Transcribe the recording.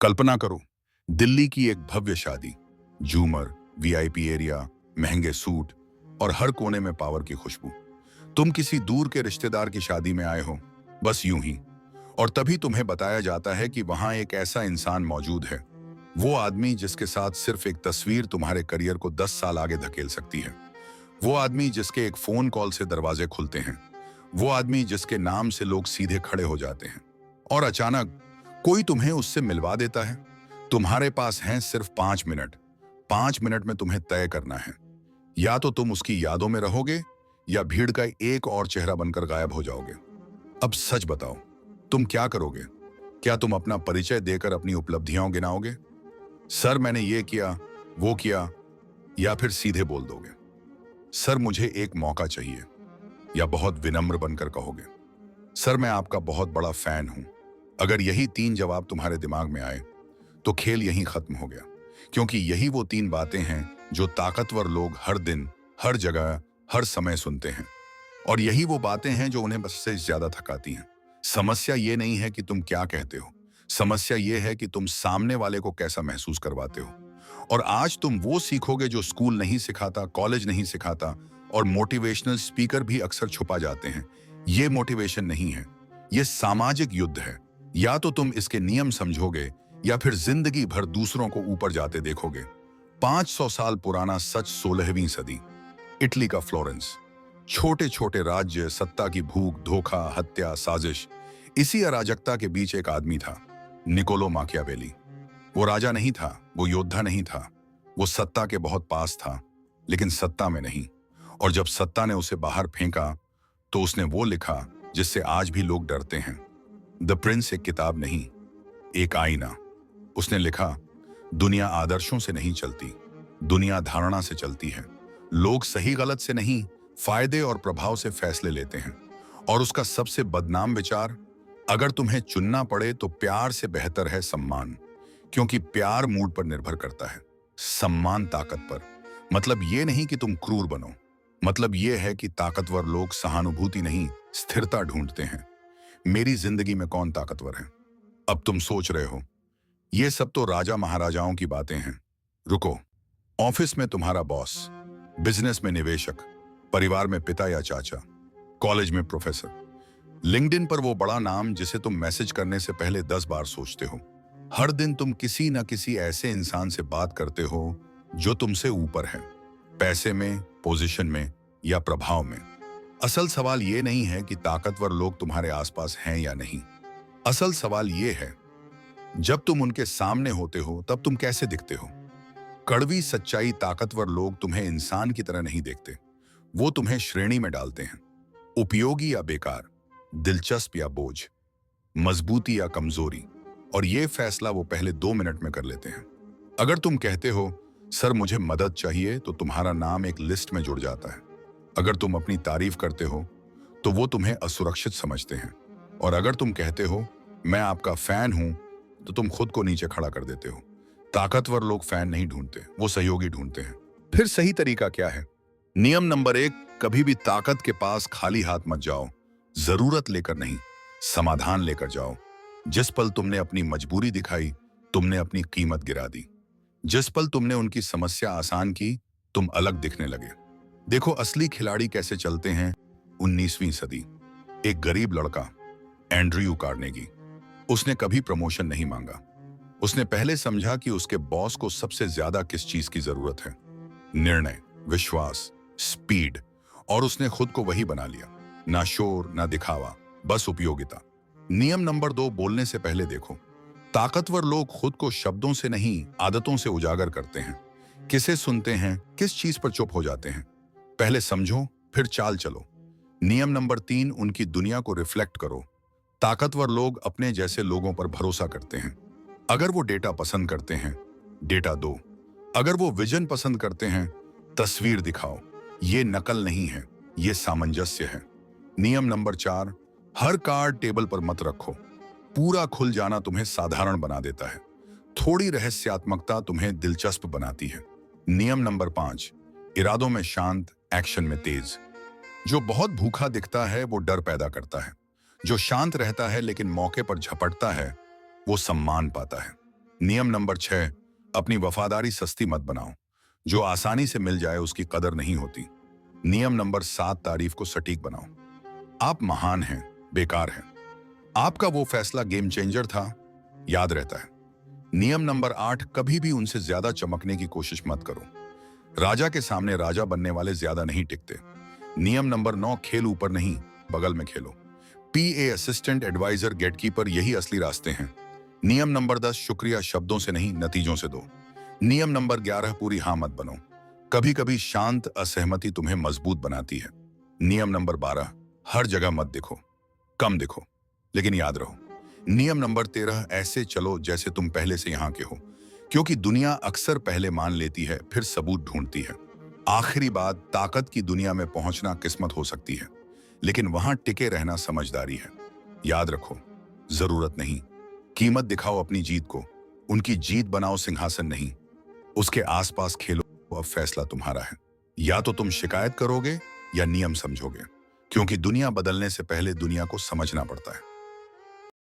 कल्पना करो, दिल्ली की एक भव्य शादी, झूमर, वीआईपी एरिया, महंगे सूट और हर कोने में पावर की खुशबू। तुम किसी दूर के रिश्तेदार की शादी में आए हो, बस यूं ही। और तभी तुम्हें बताया जाता है कि वहां एक ऐसा इंसान मौजूद है, वो आदमी जिसके साथ सिर्फ एक तस्वीर तुम्हारे करियर को 10 साल आगे धकेल सकती है। वो आदमी जिसके एक फोन कॉल से दरवाजे खुलते हैं। वो आदमी जिसके नाम से लोग सीधे खड़े हो जाते हैं। और अचानक कोई तुम्हें उससे मिलवा देता है। तुम्हारे पास हैं सिर्फ 5 मिनट। 5 मिनट में तुम्हें तय करना है, या तो तुम उसकी यादों में रहोगे या भीड़ का एक और चेहरा बनकर गायब हो जाओगे। अब सच बताओ, तुम क्या करोगे? क्या तुम अपना परिचय देकर अपनी उपलब्धियां गिनाओगे, सर मैंने ये किया, वो किया, या फिर सीधे बोल दोगे, सर मुझे एक मौका चाहिए? या बहुत विनम्र बनकर कहोगे, सर मैं आपका बहुत बड़ा फैन हूं? अगर यही 3 जवाब तुम्हारे दिमाग में आए तो खेल यहीं खत्म हो गया, क्योंकि यही वो 3 बातें हैं जो ताकतवर लोग हर दिन, हर जगह, हर समय सुनते हैं। और यही वो बातें हैं जो उन्हें बस से ज्यादा थकाती हैं। समस्या ये नहीं है कि तुम क्या कहते हो, समस्या ये है कि तुम सामने वाले को कैसा महसूस करवाते हो। और आज तुम वो सीखोगे जो स्कूल नहीं सिखाता, कॉलेज नहीं सिखाता और मोटिवेशनल स्पीकर भी अक्सर छुपा जाते हैं। ये मोटिवेशन नहीं है, ये सामाजिक युद्ध है। या तो तुम इसके नियम समझोगे या फिर जिंदगी भर दूसरों को ऊपर जाते देखोगे। 500 साल पुराना सच, 16वीं सदी, इटली का फ्लोरेंस। छोटे छोटे राज्य, सत्ता की भूख, धोखा, हत्या, साजिश। इसी अराजकता के बीच एक आदमी था, निकोलो माकियावेली। वो राजा नहीं था, वो योद्धा नहीं था, वो सत्ता के बहुत पास था, लेकिन सत्ता में नहीं। और जब सत्ता ने उसे बाहर फेंका तो उसने वो लिखा जिससे आज भी लोग डरते हैं। द प्रिंस एक किताब नहीं, एक आईना। उसने लिखा, दुनिया आदर्शों से नहीं चलती, दुनिया धारणा से चलती है। लोग सही गलत से नहीं, फायदे और प्रभाव से फैसले लेते हैं। और उसका सबसे बदनाम विचार, अगर तुम्हें चुनना पड़े तो प्यार से बेहतर है सम्मान, क्योंकि प्यार मूड पर निर्भर करता है, सम्मान ताकत पर। मतलब ये नहीं कि तुम क्रूर बनो, मतलब ये है कि ताकतवर लोग सहानुभूति नहीं, स्थिरता ढूंढते हैं। मेरी जिंदगी में कौन ताकतवर है? अब तुम सोच रहे हो, ये सब तो राजा महाराजाओं की बातें हैं। रुको, ऑफिस में तुम्हारा बॉस, बिजनेस में निवेशक, परिवार में पिता या चाचा, कॉलेज में प्रोफेसर, लिंक्डइन पर वो बड़ा नाम जिसे तुम मैसेज करने से पहले 10 बार सोचते हो। हर दिन तुम किसी न किसी ऐसे इंसान से बात करते हो जो तुमसे ऊपर है, पैसे में, पोजीशन में या प्रभाव में। असल सवाल ये नहीं है कि ताकतवर लोग तुम्हारे आसपास हैं या नहीं। असल सवाल ये है, जब तुम उनके सामने होते हो तब तुम कैसे दिखते हो? कड़वी सच्चाई, ताकतवर लोग तुम्हें इंसान की तरह नहीं देखते, वो तुम्हें श्रेणी में डालते हैं। उपयोगी या बेकार, दिलचस्प या बोझ, मजबूती या कमजोरी। और ये फैसला वो पहले 2 मिनट में कर लेते हैं। अगर तुम कहते हो, सर मुझे मदद चाहिए, तो तुम्हारा नाम एक लिस्ट में जुड़ जाता है। अगर तुम अपनी तारीफ करते हो तो वो तुम्हें असुरक्षित समझते हैं। और अगर तुम कहते हो, मैं आपका फैन हूं, तो तुम खुद को नीचे खड़ा कर देते हो। ताकतवर लोग फैन नहीं ढूंढते, वो सहयोगी ढूंढते हैं। फिर सही तरीका क्या है? नियम नंबर 1, कभी भी ताकत के पास खाली हाथ मत जाओ। जरूरत लेकर नहीं, समाधान लेकर जाओ। जिस पल तुमने अपनी मजबूरी दिखाई, तुमने अपनी कीमत गिरा दी। जिस पल तुमने उनकी समस्या आसान की, तुम अलग दिखने लगे। देखो असली खिलाड़ी कैसे चलते हैं। 19वीं सदी, एक गरीब लड़का, एंड्रयू कार्नेगी। उसने कभी प्रमोशन नहीं मांगा। उसने पहले समझा कि उसके बॉस को सबसे ज्यादा किस चीज की जरूरत है। निर्णय, विश्वास, स्पीड। और उसने खुद को वही बना लिया। ना शोर, ना दिखावा, बस उपयोगिता। नियम नंबर 2, बोलने से पहले देखो। ताकतवर लोग खुद को शब्दों से नहीं, आदतों से उजागर करते हैं। किसे सुनते हैं, किस चीज पर चुप हो जाते हैं। पहले समझो, फिर चाल चलो। नियम नंबर 3, उनकी दुनिया को रिफ्लेक्ट करो। ताकतवर लोग अपने जैसे लोगों पर भरोसा करते हैं। अगर वो डेटा पसंद करते हैं, डेटा दो। अगर वो विजन पसंद करते हैं, तस्वीर दिखाओ। ये नकल नहीं है, ये सामंजस्य है। नियम नंबर 4, हर कार्ड टेबल पर मत रखो। पूरा खुल जाना तुम्हें साधारण बना देता है, थोड़ी रहस्यात्मकता तुम्हें दिलचस्प बनाती है। नियम नंबर 5, इरादों में शांत, एक्शन में तेज। जो बहुत भूखा दिखता है वो डर पैदा करता है, जो शांत रहता है लेकिन मौके पर झपटता है वो सम्मान पाता है। नियम नंबर 6, अपनी वफादारी सस्ती मत बनाओ। जो आसानी से मिल जाए उसकी कदर नहीं होती। नियम नंबर 7, तारीफ को सटीक बनाओ। आप महान हैं, बेकार हैं। आपका वो फैसला गेम चेंजर था, याद रहता है। नियम नंबर 8, कभी भी उनसे ज्यादा चमकने की कोशिश मत करो। राजा के सामने राजा बनने वाले ज्यादा नहीं टिकते। नियम नंबर 9, खेल ऊपर नहीं, बगल में खेलो। पीए, असिस्टेंट एडवाइजर, गेटकीपर, यही असली रास्ते हैं। नियम नंबर 10, शुक्रिया शब्दों से नहीं नतीजों से दो। नियम नंबर 11, पूरी हाँ मत बनो। कभी कभी शांत असहमति तुम्हें मजबूत बनाती है। नियम नंबर 12, हर जगह मत दिखो, कम दिखो, लेकिन याद रहो। नियम नंबर 13, ऐसे चलो जैसे तुम पहले से यहां के हो, क्योंकि दुनिया अक्सर पहले मान लेती है फिर सबूत ढूंढती है। आखिरी बात, ताकत की दुनिया में पहुंचना किस्मत हो सकती है, लेकिन वहां टिके रहना समझदारी है। याद रखो, जरूरत नहीं, कीमत दिखाओ अपनी जीत को। उनकी जीत बनाओ सिंहासन नहीं, उसके आसपास खेलो। अब फैसला तुम्हारा है, या तो तुम शिकायत करोगे या नियम समझोगे, क्योंकि दुनिया बदलने से पहले दुनिया को समझना पड़ता है।